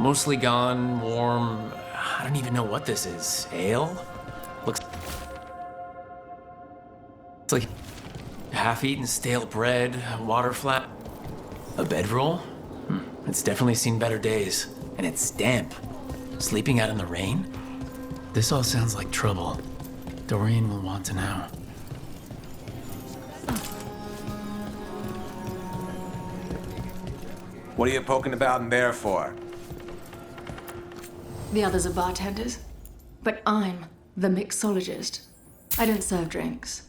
Mostly gone, warm. I don't even know what this is. Ale? Looks like half-eaten stale bread, water flat. A bedroll? It's definitely seen better days. And it's damp. Sleeping out in the rain? This all sounds like trouble. Dorian will want to know. What are you poking about in there for? The others are bartenders, but I'm the mixologist. I don't serve drinks.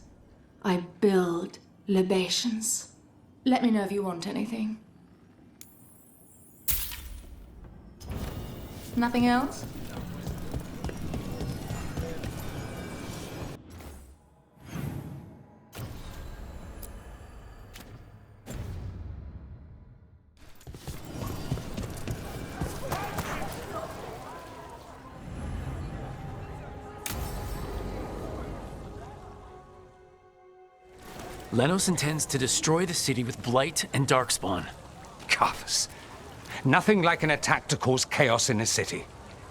I build libations. Let me know if you want anything. Nothing else? Lenos intends to destroy the city with Blight and Darkspawn. Carthus. Nothing like an attack to cause chaos in a city.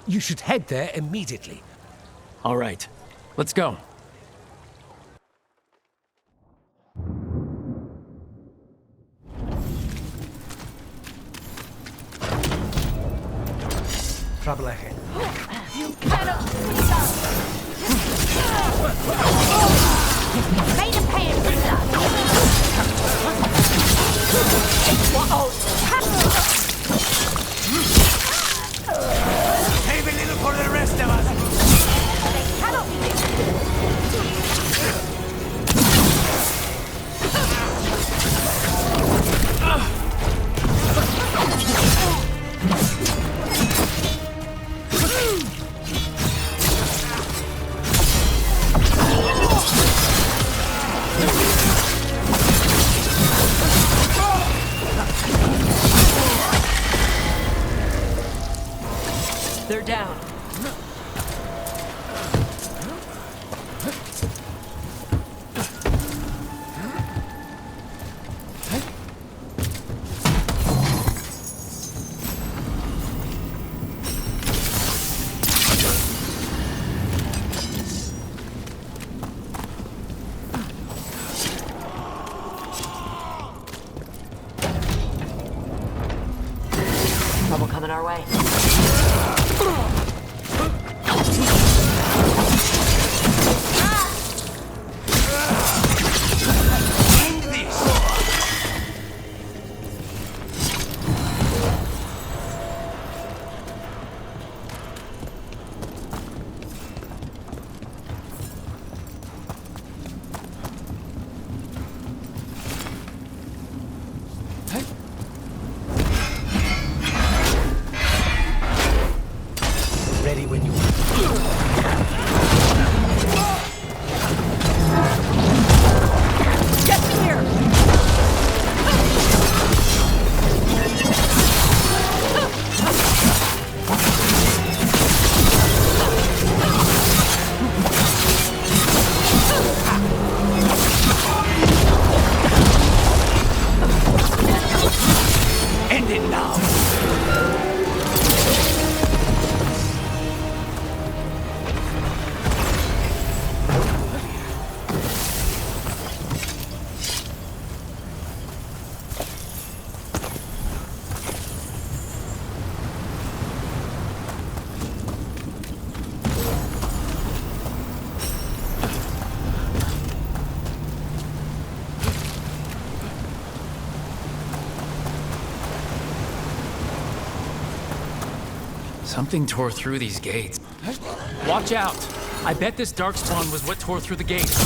You should head there immediately. All right, let's go. Trouble ahead. You cannot stop! Made a pay for Save a little for the rest of us. They cannot be They're down. Trouble coming our way. Ready when you are. Get me here! End it now. Something tore through these gates. Watch out! I bet this Darkspawn was what tore through the gates.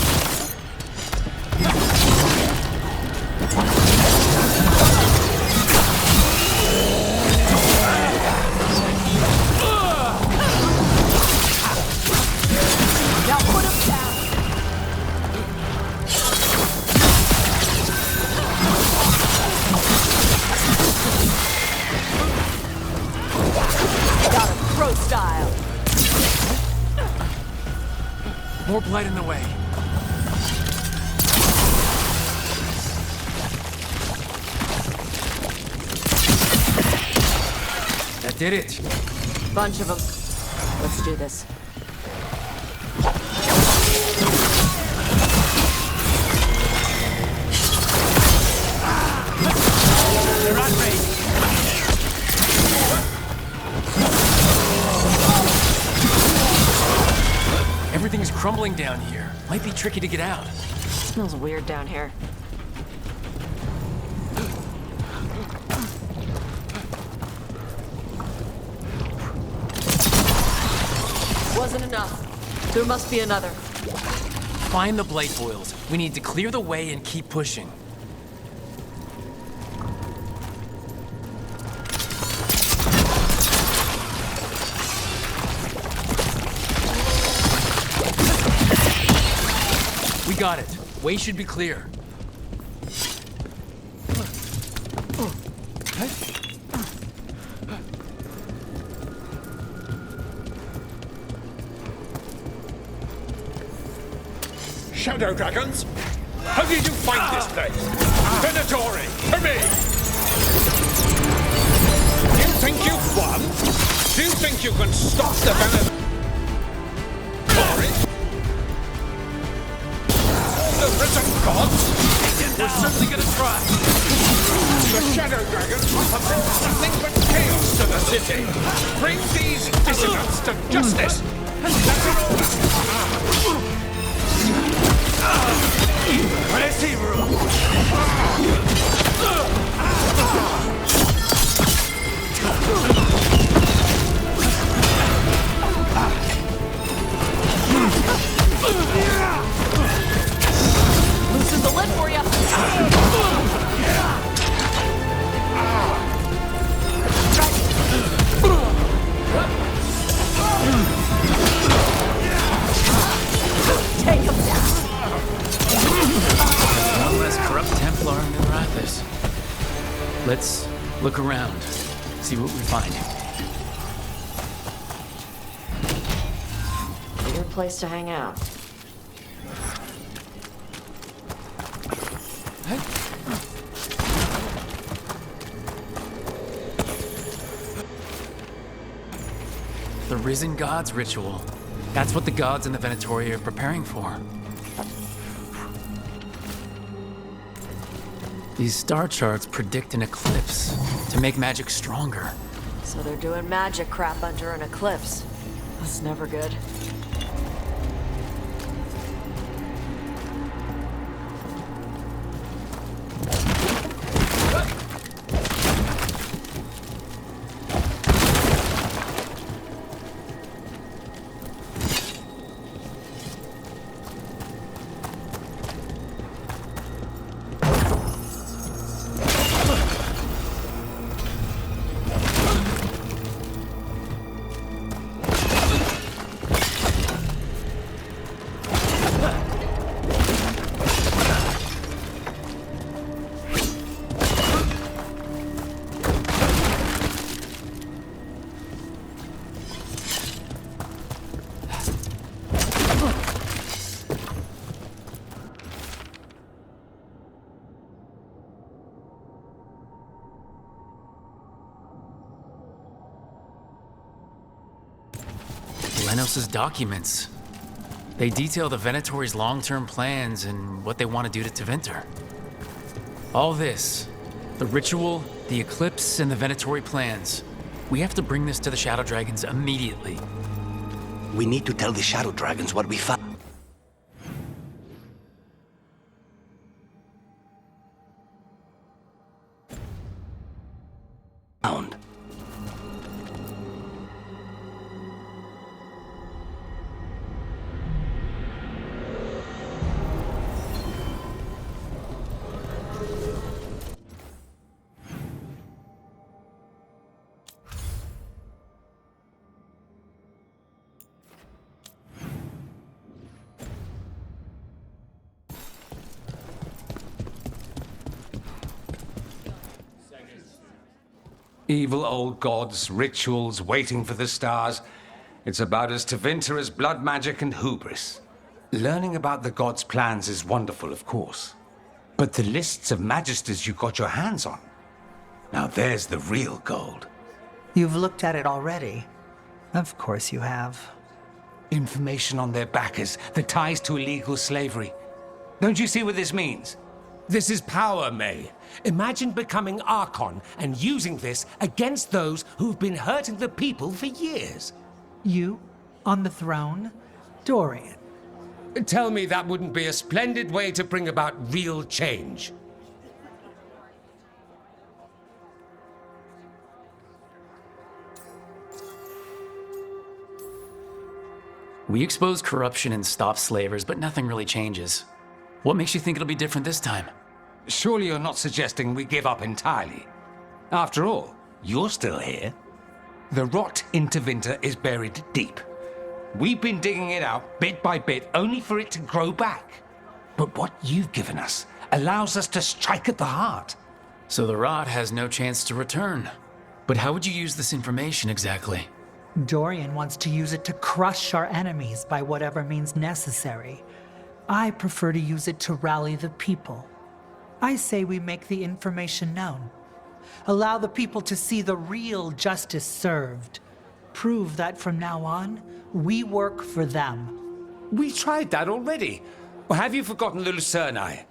Now put him down! Got him, pro style! More Blight in the way. That did it. Bunch of them. Let's do this. They're on me. Everything's crumbling down here. Might be tricky to get out. Smells weird down here. Wasn't enough. There must be another. Find the blight boils. We need to clear the way and keep pushing. We got it. Way should be clear. Shadow dragons? How did you find this place? Venatori, to me! Do you think you've won? Do you think you can stop the Venatori? The risen gods? We're certainly gonna try. The Shadow Dragons must have brought nothing but chaos to the city. Bring these dissidents to justice. That's an order. Loosen the lid for you. Take him down. One less corrupt Templar in Mithrathis. Let's look around, see what we find. Weird place to hang out. The Risen Gods ritual. That's what the gods in the Venatori are preparing for. These star charts predict an eclipse to make magic stronger. So they're doing magic crap under an eclipse. That's never good. Lenos's documents. They detail the Venatori's long-term plans and what they want to do to Tevinter. All this, the ritual, the eclipse, and the Venatori plans. We have to bring this to the Shadow Dragons immediately. We need to tell the Shadow Dragons what we found. Evil old gods, rituals, waiting for the stars. It's about as Tevinter as blood magic and hubris. Learning about the gods' plans is wonderful, of course. But the lists of magisters you got your hands on, now there's the real gold. You've looked at it already. Of course you have. Information on their backers, the ties to illegal slavery. Don't you see what this means? This is power, May. Imagine becoming Archon and using this against those who've been hurting the people for years. You? On the throne? Dorian. Tell me that wouldn't be a splendid way to bring about real change. We expose corruption and stop slavers, but nothing really changes. What makes you think it'll be different this time? Surely you're not suggesting we give up entirely. After all, you're still here. The rot in Tevinter is buried deep. We've been digging it out bit by bit, only for it to grow back. But what you've given us allows us to strike at the heart. So the rot has no chance to return. But how would you use this information exactly? Dorian wants to use it to crush our enemies by whatever means necessary. I prefer to use it to rally the people. I say we make the information known. Allow the people to see the real justice served. Prove that from now on, we work for them. We tried that already. Or have you forgotten the Lucerni?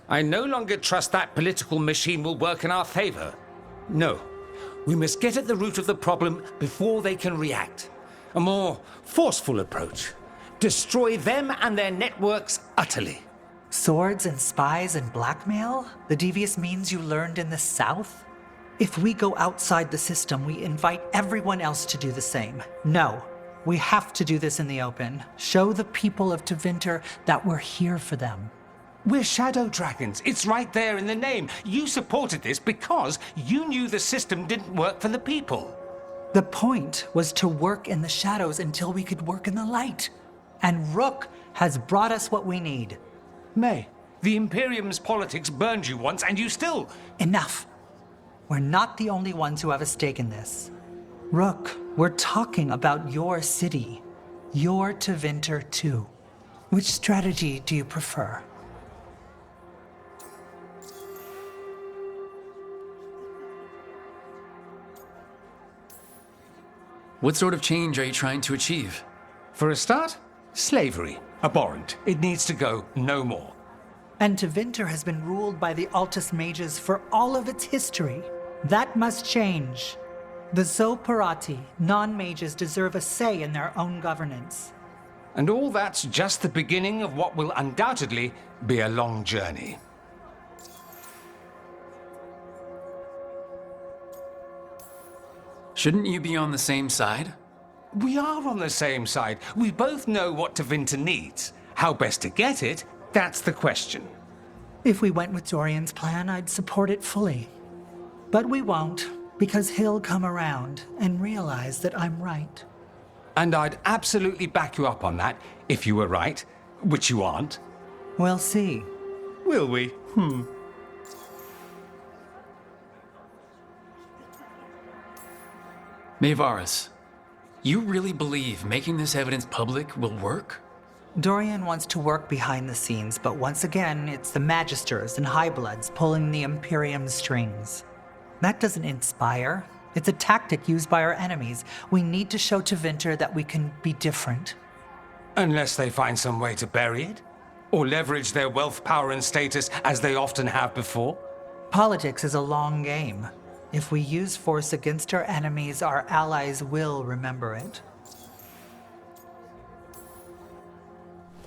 I no longer trust that political machine will work in our favor. No. We must get at the root of the problem before they can react. A more forceful approach. Destroy them and their networks utterly. Swords and spies and blackmail? The devious means you learned in the South? If we go outside the system, we invite everyone else to do the same. No, we have to do this in the open. Show the people of Tevinter that we're here for them. We're shadow dragons. It's right there in the name. You supported this because you knew the system didn't work for the people. The point was to work in the shadows until we could work in the light. And Rook has brought us what we need. May, the Imperium's politics burned you once and you still... Enough. We're not the only ones who have a stake in this. Rook, we're talking about your city. Your Tevinter too. Which strategy do you prefer? What sort of change are you trying to achieve? For a start, slavery. Abhorrent. It needs to go no more. And Tevinter has been ruled by the Altus Mages for all of its history. That must change. The Zoparati, non-mages, deserve a say in their own governance. And all that's just the beginning of what will undoubtedly be a long journey. Shouldn't you be on the same side? We are on the same side. We both know what Tevinter needs. How best to get it, that's the question. If we went with Dorian's plan, I'd support it fully. But we won't, because he'll come around and realize that I'm right. And I'd absolutely back you up on that, if you were right, which you aren't. We'll see. Will we? Maevaris, you really believe making this evidence public will work? Dorian wants to work behind the scenes, but once again, it's the Magisters and Highbloods pulling the Imperium's strings. That doesn't inspire. It's a tactic used by our enemies. We need to show Tevinter that we can be different. Unless they find some way to bury it? Or leverage their wealth, power, and status as they often have before? Politics is a long game. If we use force against our enemies, our allies will remember it.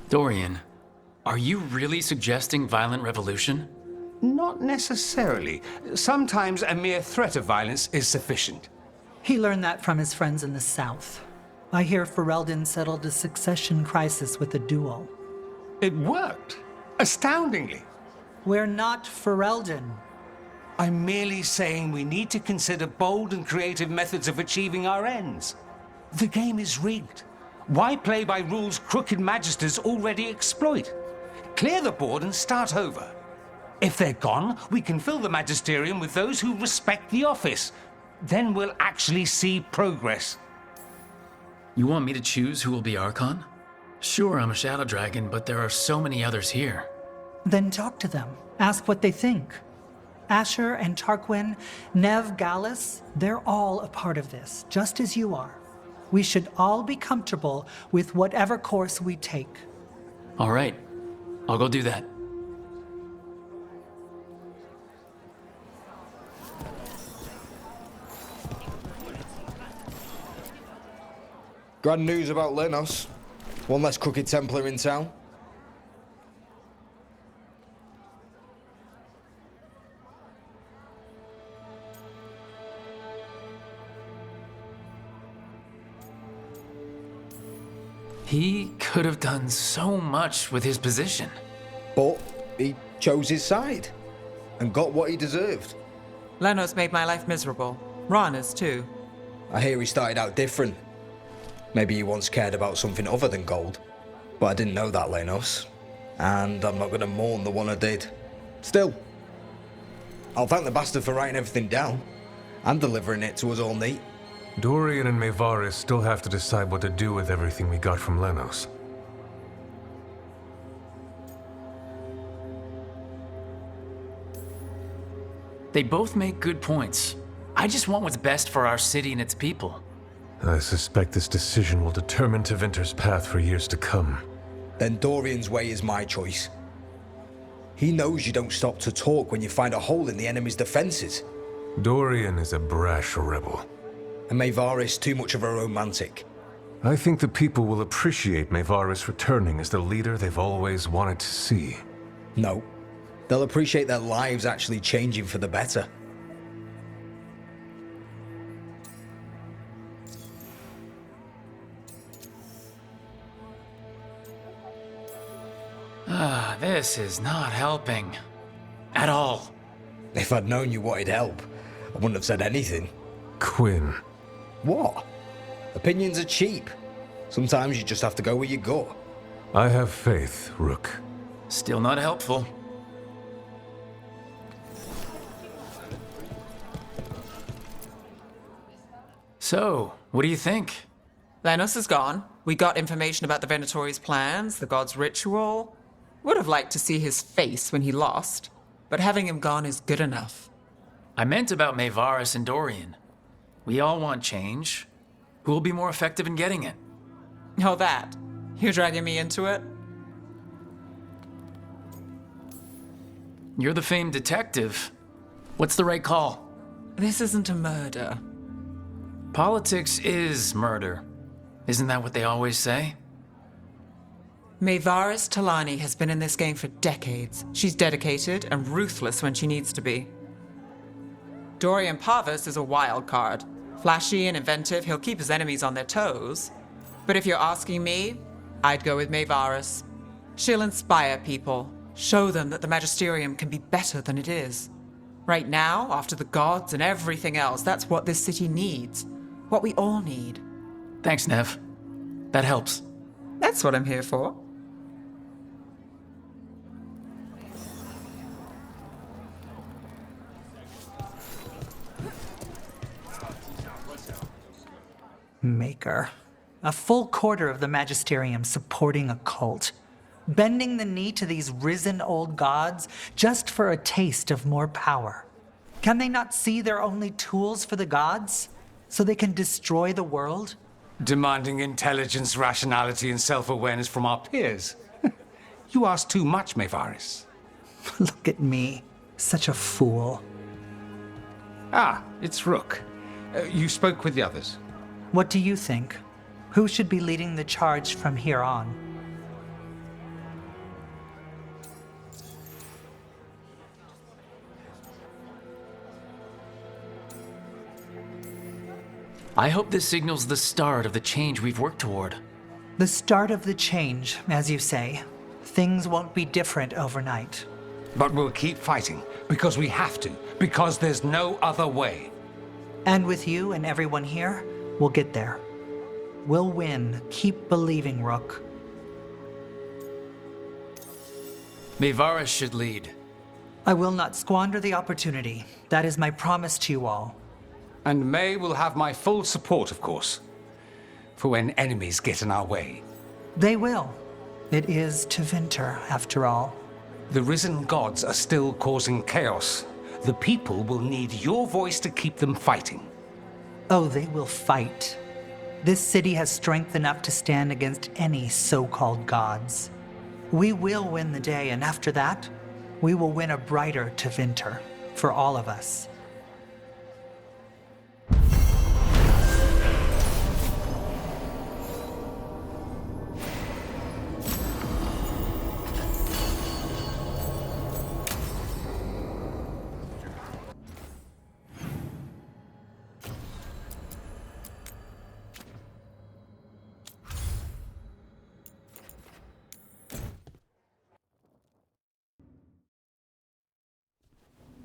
Dorian, are you really suggesting violent revolution? Not necessarily. Sometimes a mere threat of violence is sufficient. He learned that from his friends in the South. I hear Ferelden settled a succession crisis with a duel. It worked. Astoundingly. We're not Ferelden. I'm merely saying we need to consider bold and creative methods of achieving our ends. The game is rigged. Why play by rules crooked magisters already exploit? Clear the board and start over. If they're gone, we can fill the magisterium with those who respect the office. Then we'll actually see progress. You want me to choose who will be Archon? Sure, I'm a Shadow Dragon, but there are so many others here. Then talk to them. Ask what they think. Asher and Tarquin, Nev, Gallus, they're all a part of this, just as you are. We should all be comfortable with whatever course we take. All right. I'll go do that. Grand news about Lenos. One less crooked Templar in town. He could have done so much with his position. But he chose his side and got what he deserved. Lenos made my life miserable. Rana's too. I hear he started out different. Maybe he once cared about something other than gold. But I didn't know that, Lenos. And I'm not going to mourn the one I did. Still, I'll thank the bastard for writing everything down and delivering it to us all neat. Dorian and Maevaris still have to decide what to do with everything we got from Lenos. They both make good points. I just want what's best for our city and its people. I suspect this decision will determine Tevinter's path for years to come. Then Dorian's way is my choice. He knows you don't stop to talk when you find a hole in the enemy's defenses. Dorian is a brash rebel. And Maevaris too much of a romantic. I think the people will appreciate Maevaris returning as the leader they've always wanted to see. No. They'll appreciate their lives actually changing for the better. This is not helping. At all. If I'd known you wanted help, I wouldn't have said anything. Quinn. What? Opinions are cheap. Sometimes you just have to go where you go. I have faith, Rook. Still not helpful. So, what do you think? Lenos is gone. We got information about the Venatori's plans, the god's ritual. Would have liked to see his face when he lost, but having him gone is good enough. I meant about Maevaris and Dorian. We all want change. Who will be more effective in getting it? Oh, that. You're dragging me into it? You're the famed detective. What's the right call? This isn't a murder. Politics is murder. Isn't that what they always say? Maevaris Talani has been in this game for decades. She's dedicated and ruthless when she needs to be. Dorian Parvis is a wild card. Flashy and inventive, he'll keep his enemies on their toes. But if you're asking me, I'd go with Maevaris. She'll inspire people, show them that the Magisterium can be better than it is. Right now, after the gods and everything else, that's what this city needs. What we all need. Thanks, Nev. That helps. That's what I'm here for. Maker. A full quarter of the Magisterium supporting a cult. Bending the knee to these risen old gods just for a taste of more power. Can they not see they're only tools for the gods? So they can destroy the world? Demanding intelligence, rationality, and self-awareness from our peers. You ask too much, Maevaris. Look at me. Such a fool. Ah, it's Rook. You spoke with the others. What do you think? Who should be leading the charge from here on? I hope this signals the start of the change we've worked toward. The start of the change, as you say. Things won't be different overnight. But we'll keep fighting, because we have to, because there's no other way. And with you and everyone here, we'll get there. We'll win. Keep believing, Rook. Maevaris should lead. I will not squander the opportunity. That is my promise to you all. And May will have my full support, of course, for when enemies get in our way. They will. It is Tevinter, after all. The risen gods are still causing chaos, the people will need your voice to keep them fighting. Oh, they will fight. This city has strength enough to stand against any so-called gods. We will win the day, and after that, we will win a brighter Tevinter for all of us.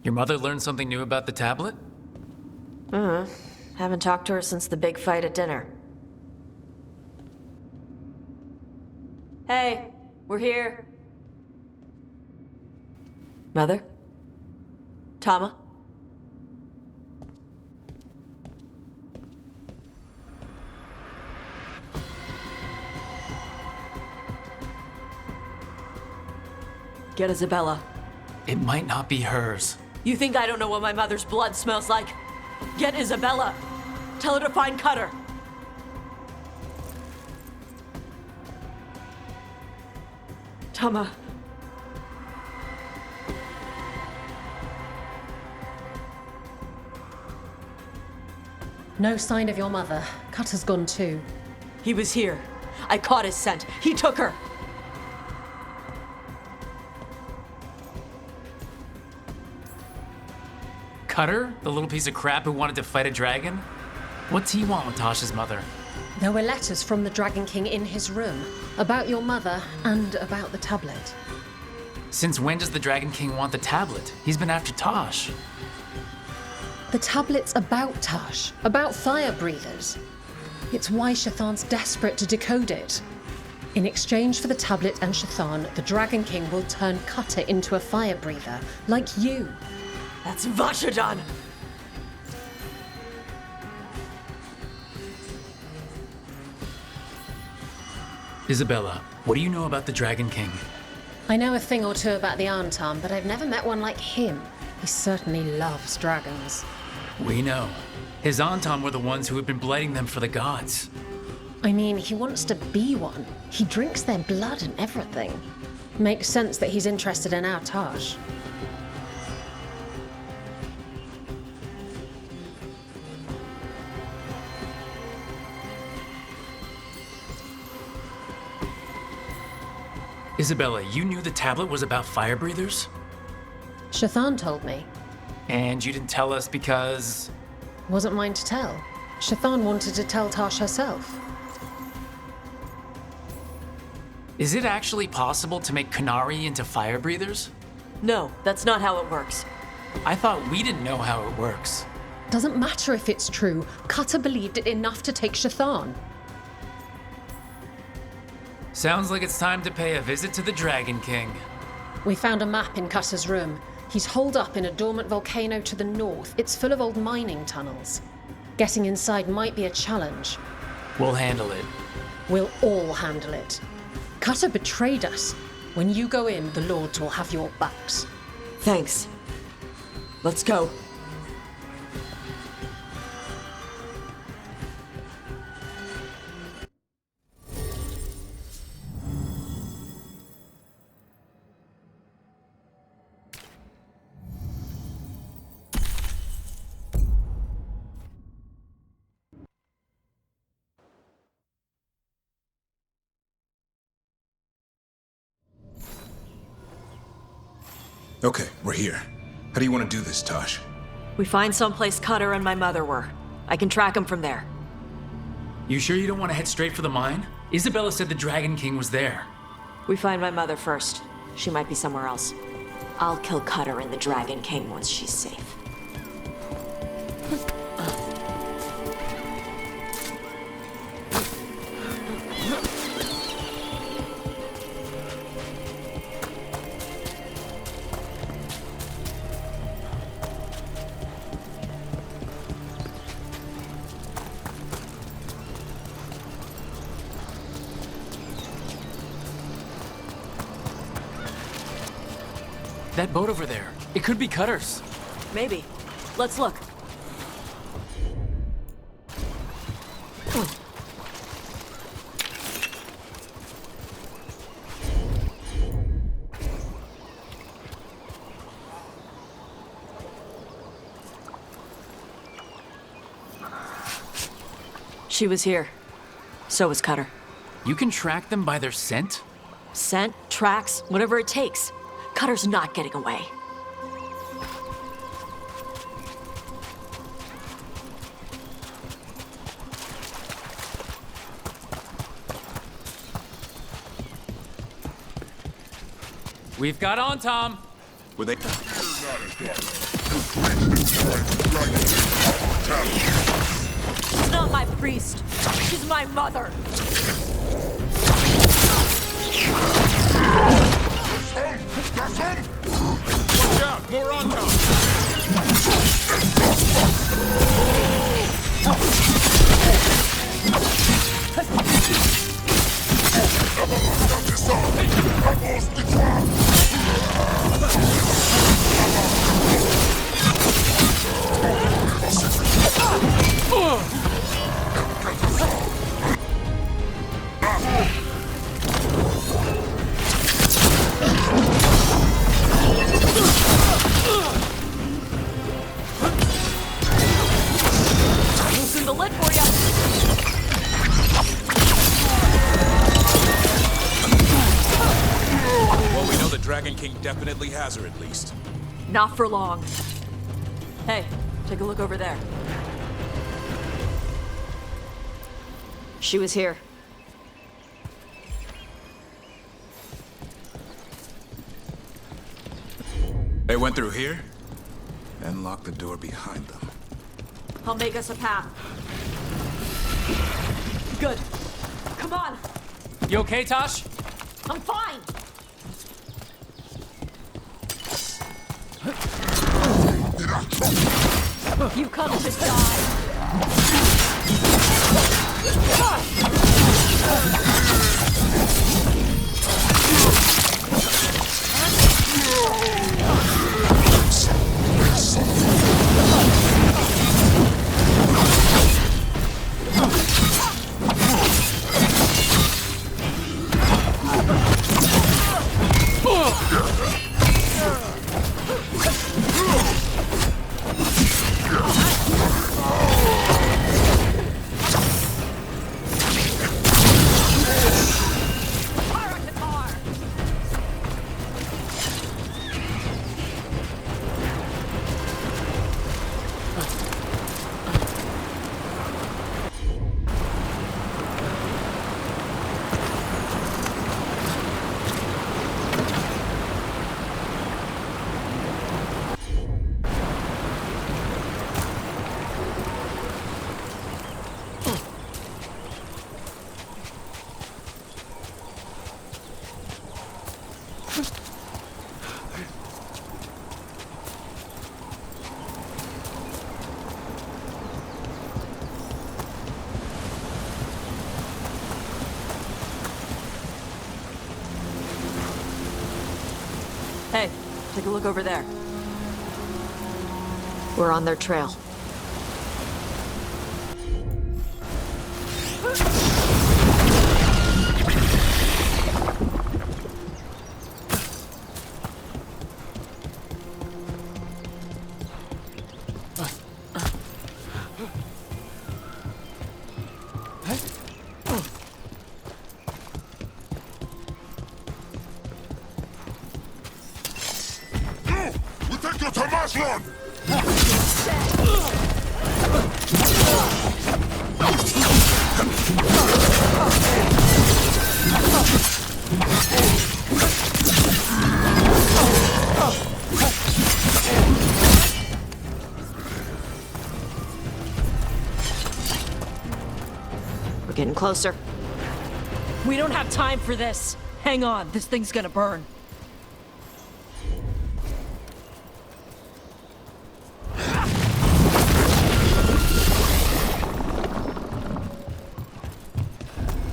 Your mother learned something new about the tablet? Haven't talked to her since the big fight at dinner. Hey, we're here. Mother? Tama? Get Isabella. It might not be hers. You think I don't know what my mother's blood smells like? Get Isabella. Tell her to find Cutter. Tama. No sign of your mother. Cutter's gone too. He was here. I caught his scent. He took her. Cutter? The little piece of crap who wanted to fight a dragon? What's he want with Tasha's mother? There were letters from the Dragon King in his room about your mother and about the tablet. Since when does the Dragon King want the tablet? He's been after Tosh. The tablet's about Tash, about fire breathers. It's why Shathan's desperate to decode it. In exchange for the tablet and Shathan, the Dragon King will turn Cutter into a fire breather, like you. That's Vashadan! Isabella, what do you know about the Dragon King? I know a thing or two about the Arntam, but I've never met one like him. He certainly loves dragons. We know. His Antam were the ones who had been blighting them for the gods. I mean, he wants to be one. He drinks their blood and everything. Makes sense that he's interested in our Tash. Isabella, you knew the tablet was about fire breathers? Shathan told me. And you didn't tell us because... Wasn't mine to tell. Shathan wanted to tell Tash herself. Is it actually possible to make Qunari into fire breathers? No, that's not how it works. I thought we didn't know how it works. Doesn't matter if it's true. Cutter believed it enough to take Shathan. Sounds like it's time to pay a visit to the Dragon King. We found a map in Cutter's room. He's holed up in a dormant volcano to the north. It's full of old mining tunnels. Getting inside might be a challenge. We'll handle it. We'll all handle it. Cutter betrayed us. When you go in, the Lords will have your backs. Thanks. Let's go. Okay, we're here. How do you want to do this, Tosh? We find someplace Cutter and my mother were. I can track them from there. You sure you don't want to head straight for the mine? Isabella said the Dragon King was there. We find my mother first. She might be somewhere else. I'll kill Cutter and the Dragon King once she's safe. That boat over there, it could be Cutter's. Maybe. Let's look. She was here. So was Cutter. You can track them by their scent? Scent, tracks, whatever it takes. Cutter's not getting away. We've got on, Tom. Were they? She's not my priest. She's my mother. Watch out! More on top! Loosen the lid for you. Well, we know the Dragon King definitely has her at least. Not for long. Hey, take a look over there. She was here. They went through here, then locked the door behind them. I'll make us a path. Good. Come on. You okay, Tosh? I'm fine. You come to die. Hey, take a look over there. We're on their trail. We're getting closer. We don't have time for this. Hang on, this thing's gonna burn.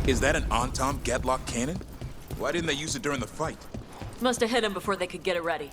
Is that an Antom Gatlock cannon? Why didn't they use it during the fight? Must have hit him before they could get it ready.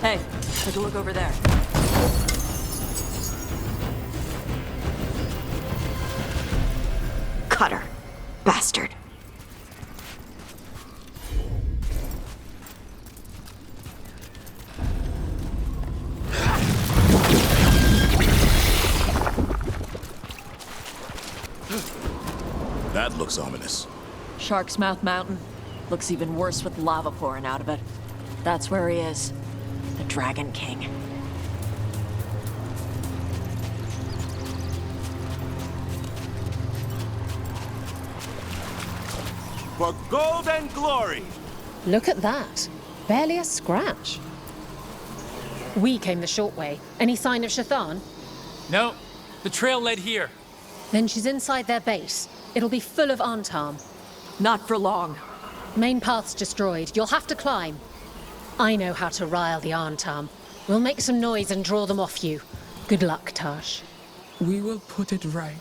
Hey, take a look over there. Cutter. Bastard. That looks ominous. Shark's Mouth Mountain. Looks even worse with lava pouring out of it. That's where he is. The Dragon King. For gold and glory! Look at that. Barely a scratch. We came the short way. Any sign of Shathan? No, the trail led here. Then she's inside their base. It'll be full of Antam. Not for long. Main path's destroyed. You'll have to climb. I know how to rile the Antam. We'll make some noise and draw them off you. Good luck, Tash. We will put it right.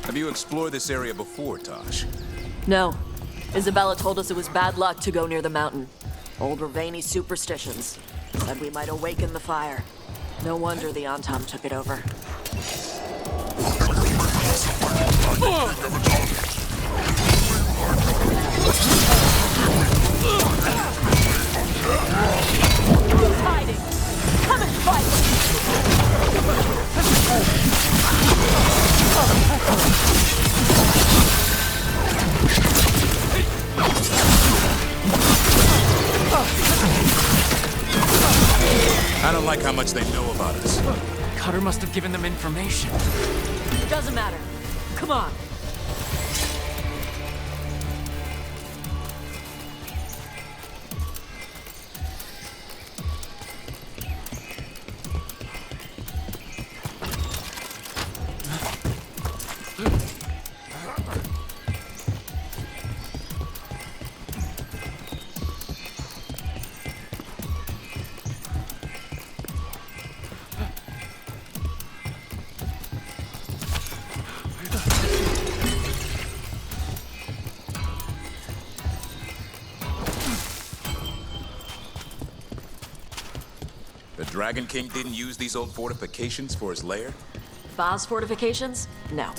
Have you explored this area before, Tosh? No. Isabella told us it was bad luck to go near the mountain. Old Ravani superstitions. Said we might awaken the fire. No wonder the Antam took it over. Who's hiding? Come and fight! I don't like how much they know about us. Cutter must have given them information. Doesn't matter. Come on. The Dragon King didn't use these old fortifications for his lair? Vaz fortifications? No.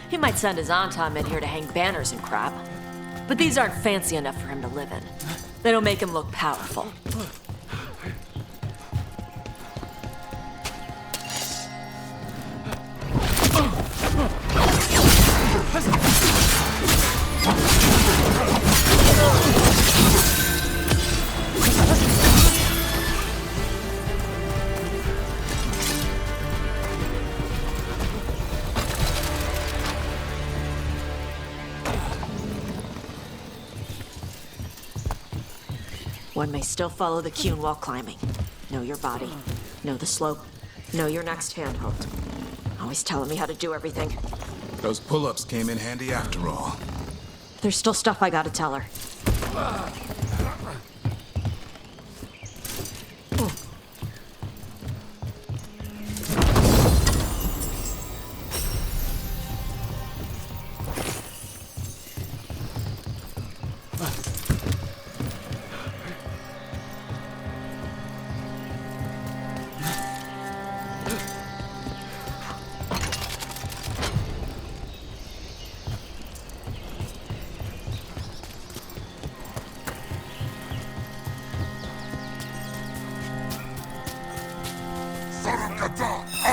He might send his Antam in here to hang banners and crap. But these aren't fancy enough for him to live in. They don't make him look powerful. One may still follow the Qun while climbing. Know your body. Know the slope. Know your next handhold. Always telling me how to do everything. Those pull-ups came in handy after all. There's still stuff I gotta tell her.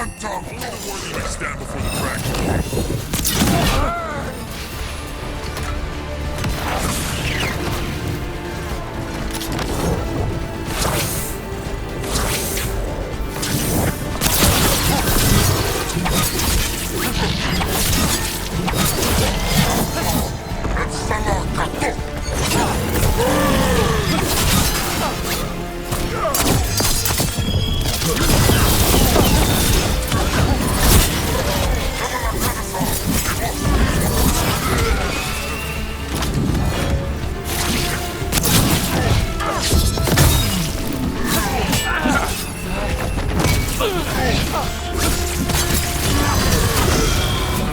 Anton unworthy to stand before the Dragon King.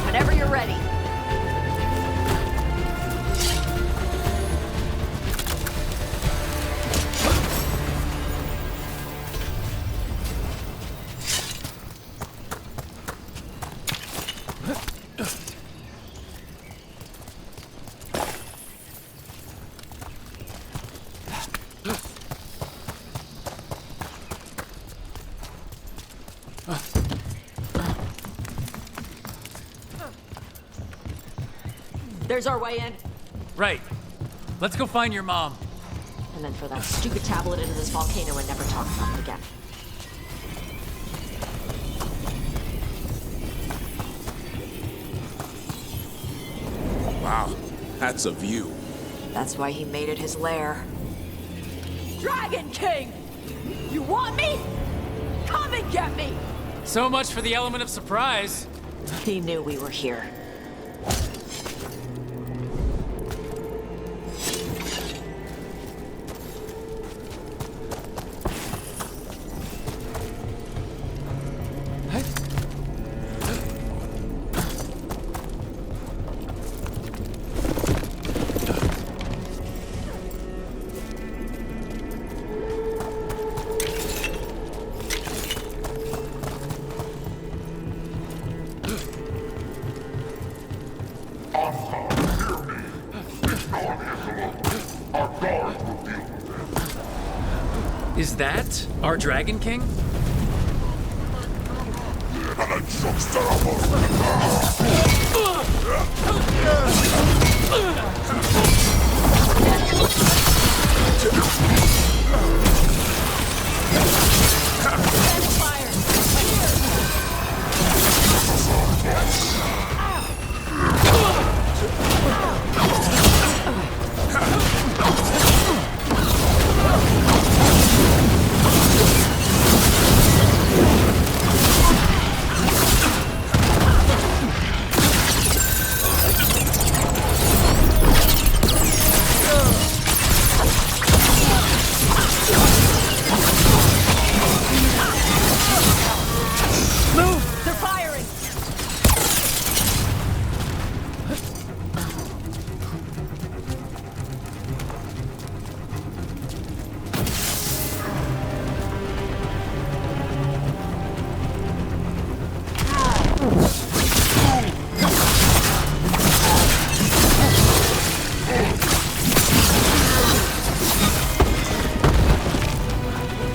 Whenever you're ready. There's our way in. Right. Let's go find your mom. And then throw that stupid tablet into this volcano and never talk about it again. Wow, that's a view. That's why he made it his lair. Dragon King! You want me? Come and get me! So much for the element of surprise. He knew we were here. Is that our Dragon King?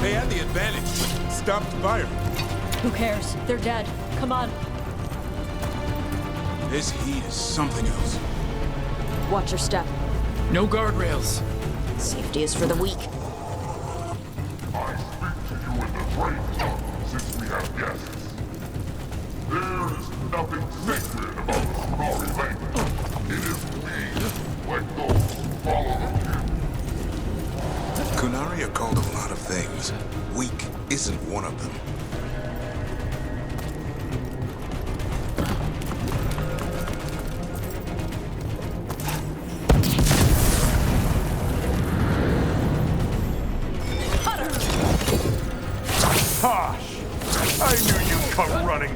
They had the advantage. Stopped fire. Who cares? They're dead. Come on. This heat is something else. Watch your step. No guardrails. Safety is for the weak. Since we have guests, there is nothing sacred about the Sonari language. It is we, like those who follow the Kunari are called a lot of things. Weak isn't one of them. Tosh! I knew you'd come running.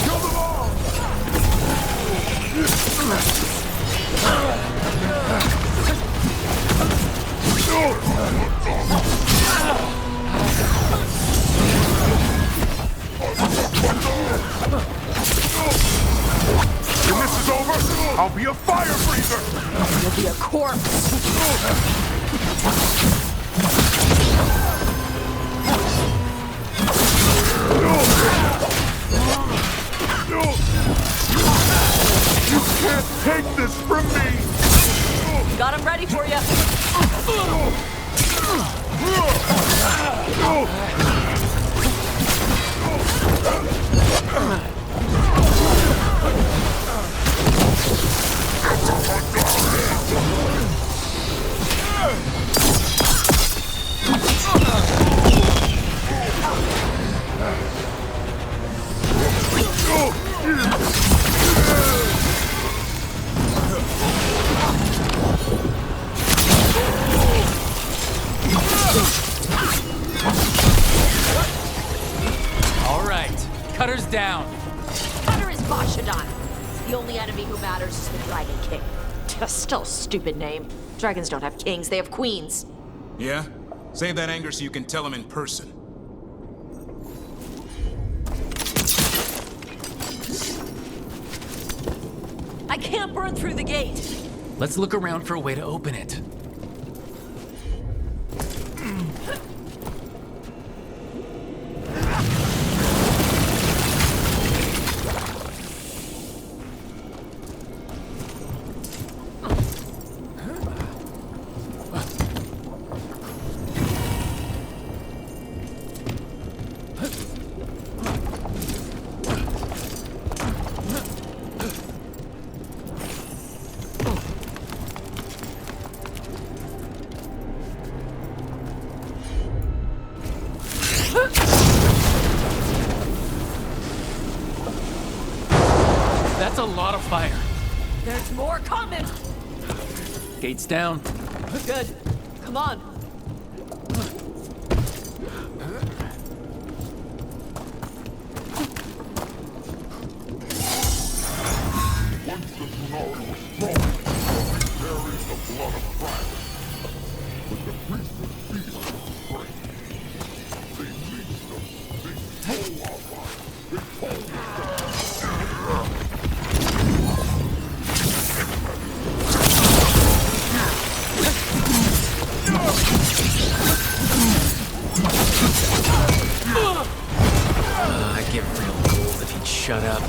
Kill them all! When this is over, I'll be a fire breather! You'll be a corpse. You can't take this from me! Got him ready for you. All right, Cutter's down. Cutter is Bashadon. The only enemy who matters is the Dragon King. Still a stupid name. Dragons don't have kings, they have queens. Yeah? Save that anger so you can tell him in person. I can't burn through the gate. Let's look around for a way to open it. That's a lot of fire. There's more coming. Gate's down. Good. Come on. Once the Tsunari was strong, it carried the blood of dragons. But the priesthood feels its strength. They leech them, they stole our lives, they told us I'd give real gold if he'd shut up.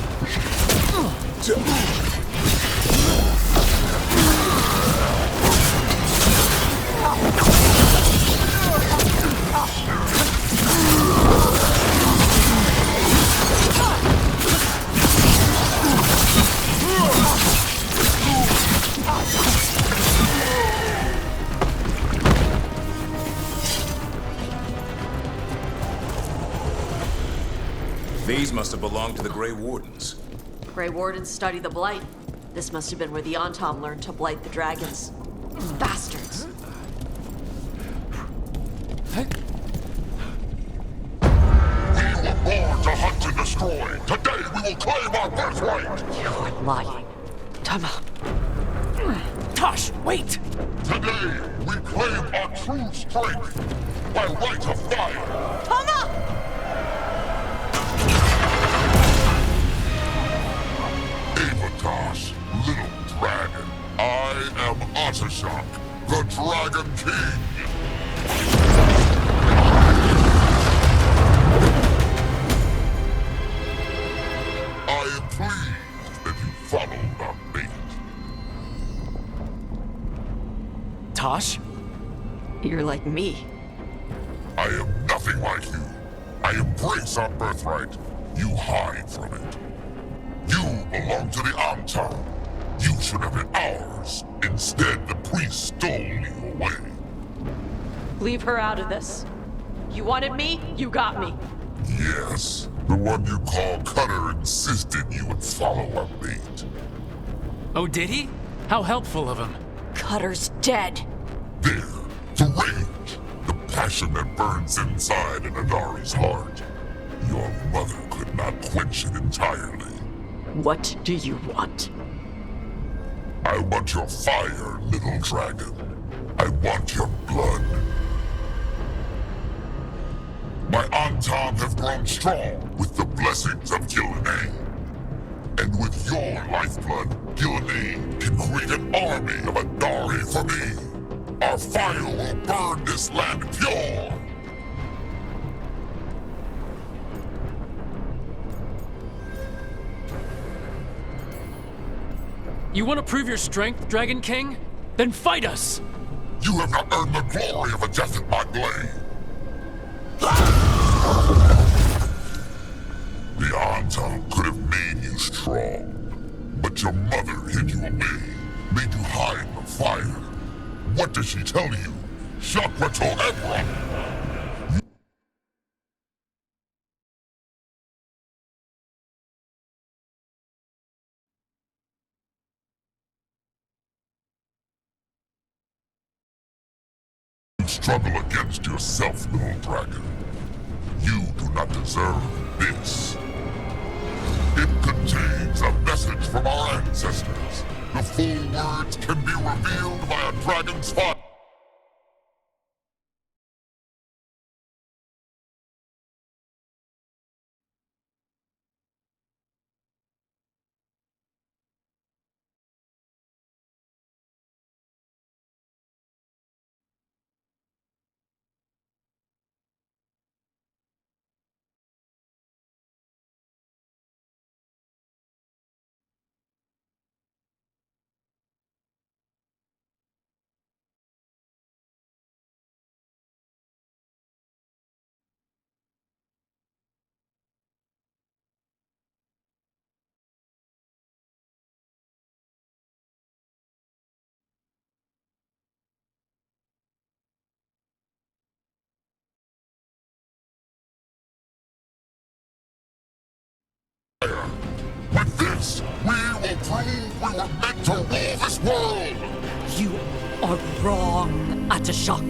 These must have belonged to the Grey Wardens. Grey Wardens study the Blight. This must have been where the Antom learned to blight the dragons. Bastards. we were born to hunt and destroy. Today we will claim our birthright. You are lying. Tama. Tosh, wait! Today we claim our true strength by right of fire. Tama! Avatosh, little dragon. I am Ottershok, the Dragon King. I am pleased that you followed our bait. Tosh? You're like me. I am nothing like you. I embrace our birthright. You hide from it. You belong to the Antom. You should have been ours. Instead, the priest stole you away. Leave her out of this. You wanted me, you got me. Yes, the one you call Cutter insisted you would follow our bait. Oh, did he? How helpful of him. Cutter's dead. There, the rage, the passion that burns inside an Adari's heart. Your mother could not quench it entirely. What do you want? I want your fire, little dragon. I want your blood. My Antom have grown strong with the blessings of Gillenay. And with your lifeblood, Gillenay can create an army of Adari for me. Our fire will burn this land pure. You want to prove your strength, Dragon King? Then fight us! You have not earned the glory of a death at my blade. The Antam could have made you strong, but your mother hid you away, made you hide the fire. What did she tell you? Chakra to Ebra! You struggle against yourself, little dragon. You do not deserve this. It contains a message from our ancestors. The full words can be revealed by a dragon's fire. With this, we will prove we were meant to rule this world! You are wrong, Atashok.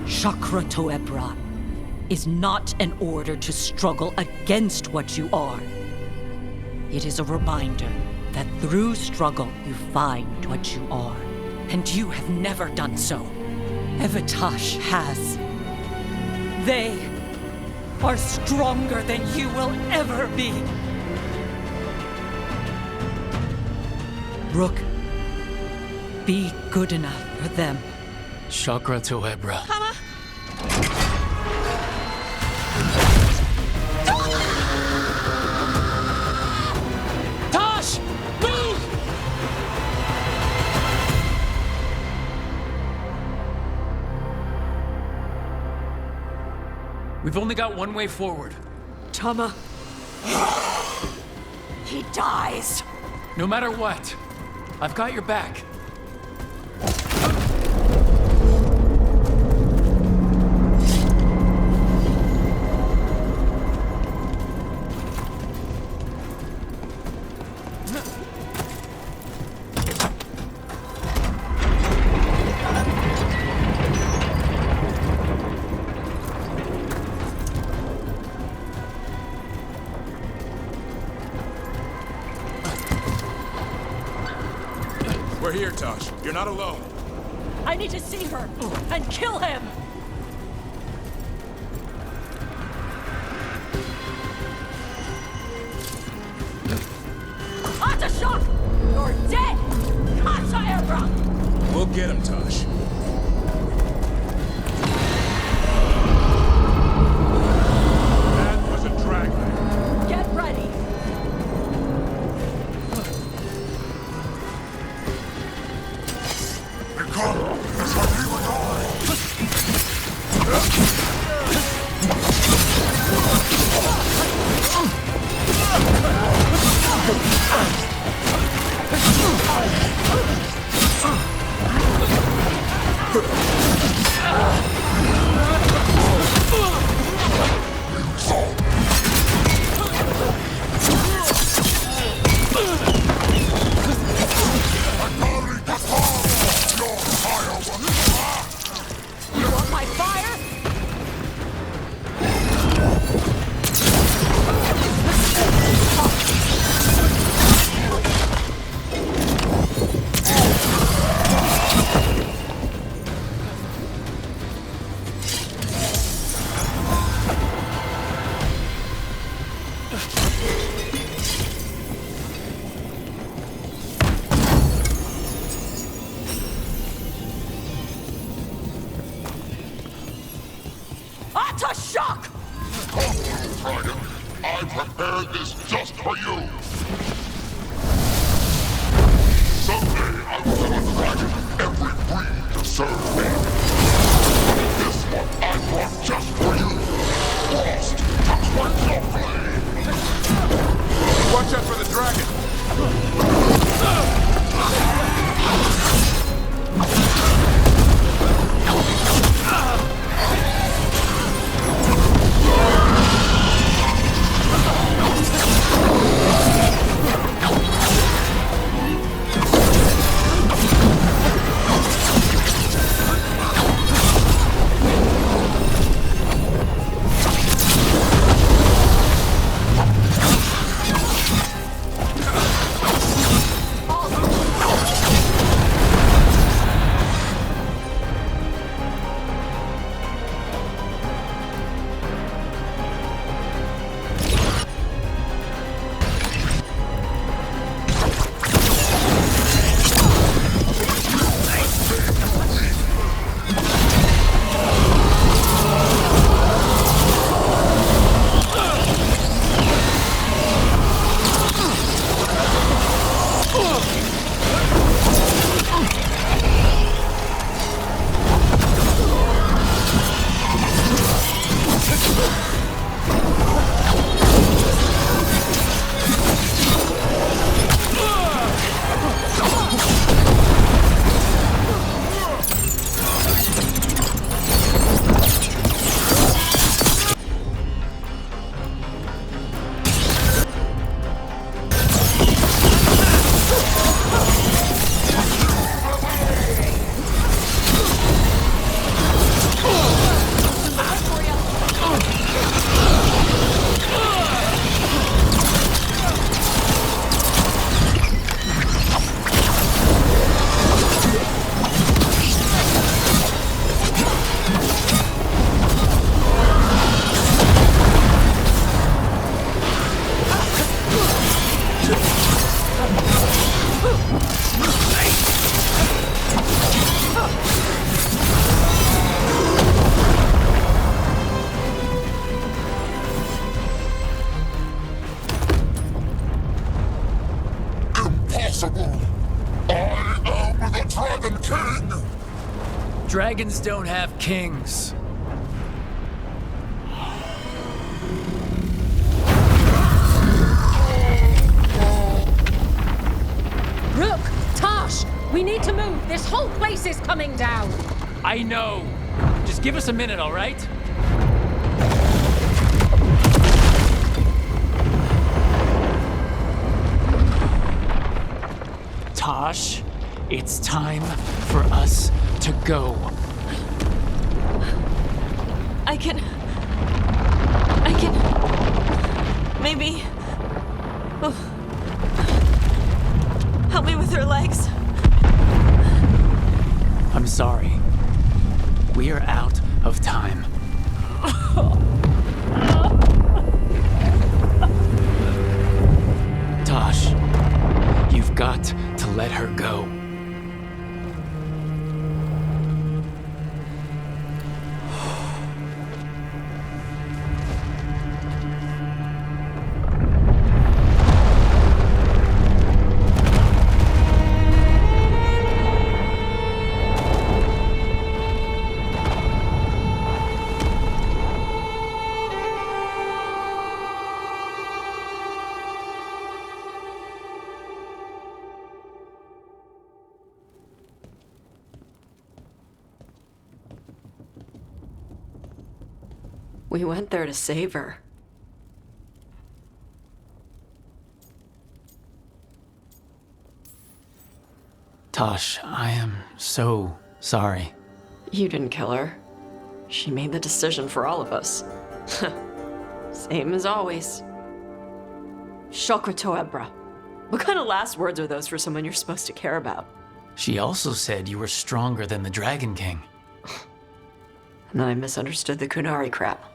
Chakra to Ebra is not an order to struggle against what you are. It is a reminder that through struggle you find what you are. And you have never done so. Evatash has. They are stronger than you will ever be. Rook, be good enough for them. Chakra to Ebra. Tosh! Move! We've only got one way forward. Tama. He dies. No matter what, I've got your back. We're here, Tosh. You're not alone. I need to see her and kill him. Atashok! You're dead! Kata Ebra! We'll get him, Tosh. That was a dragon. Get ready. Become as what he would die. Your fire Dragon King! Dragons don't have kings. Rook! Tosh! We need to move! This whole place is coming down! I know. Just give us a minute, all right? Tosh, it's time for us to go. I can... Maybe... Oh. Help me with her legs. I'm sorry. We are out of time. Tosh, you've got to let her go. We went there to save her. Tosh, I am so sorry. You didn't kill her. She made the decision for all of us. Same as always. Shokra Toebra. What kind of last words are those for someone you're supposed to care about? She also said you were stronger than the Dragon King. And then I misunderstood the Kunari crap.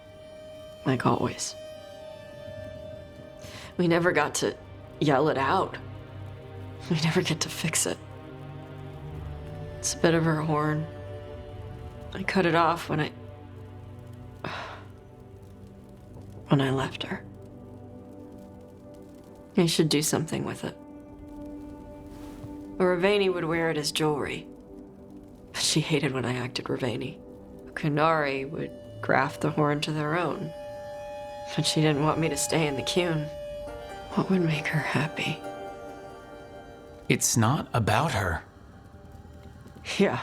Like always. We never got to yell it out. We never get to fix it. It's a bit of her horn. I cut it off when I left her. I should do something with it. Ravani would wear it as jewelry. But she hated when I acted Ravani. Kunari would graft the horn to their own. But she didn't want me to stay in the Qun. What would make her happy? It's not about her. Yeah.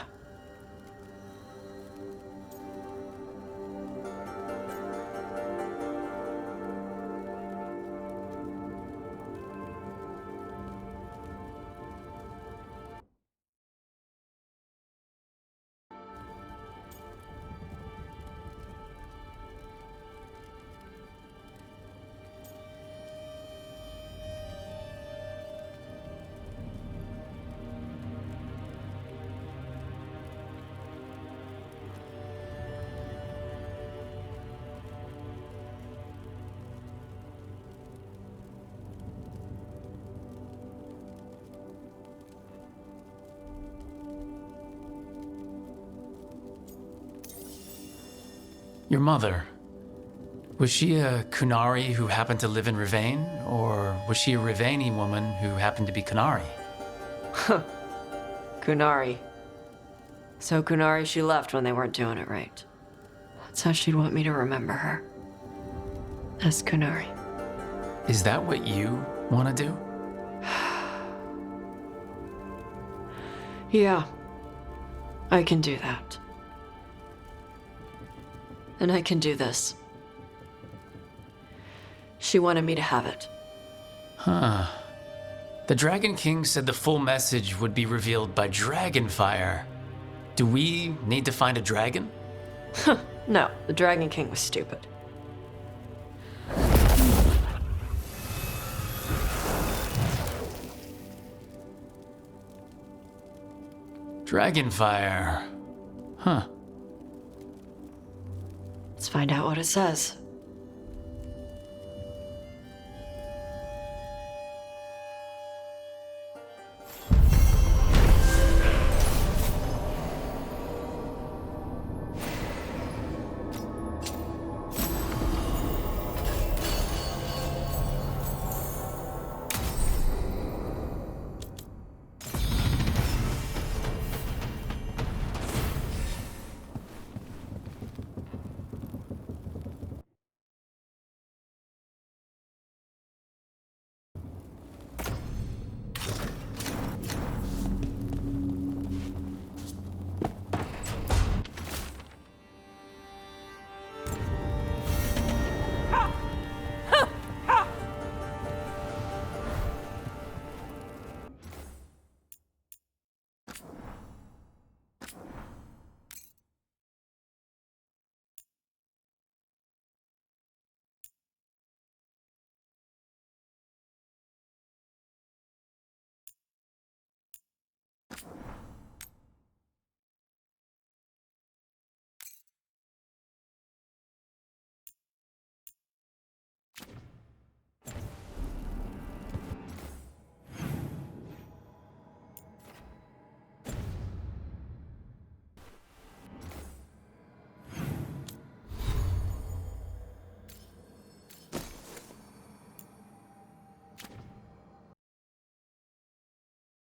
Your mother, was she a Kunari who happened to live in Rivain, or was she a Rivani woman who happened to be Kunari? Kunari. So Kunari she left when they weren't doing it right. That's how she'd want me to remember her. As Kunari. Is that what you want to do? Yeah. I can do that. And I can do this. She wanted me to have it. Huh. The Dragon King said the full message would be revealed by Dragonfire. Do we need to find a dragon? No, the Dragon King was stupid. Dragonfire. Huh. Let's find out what it says.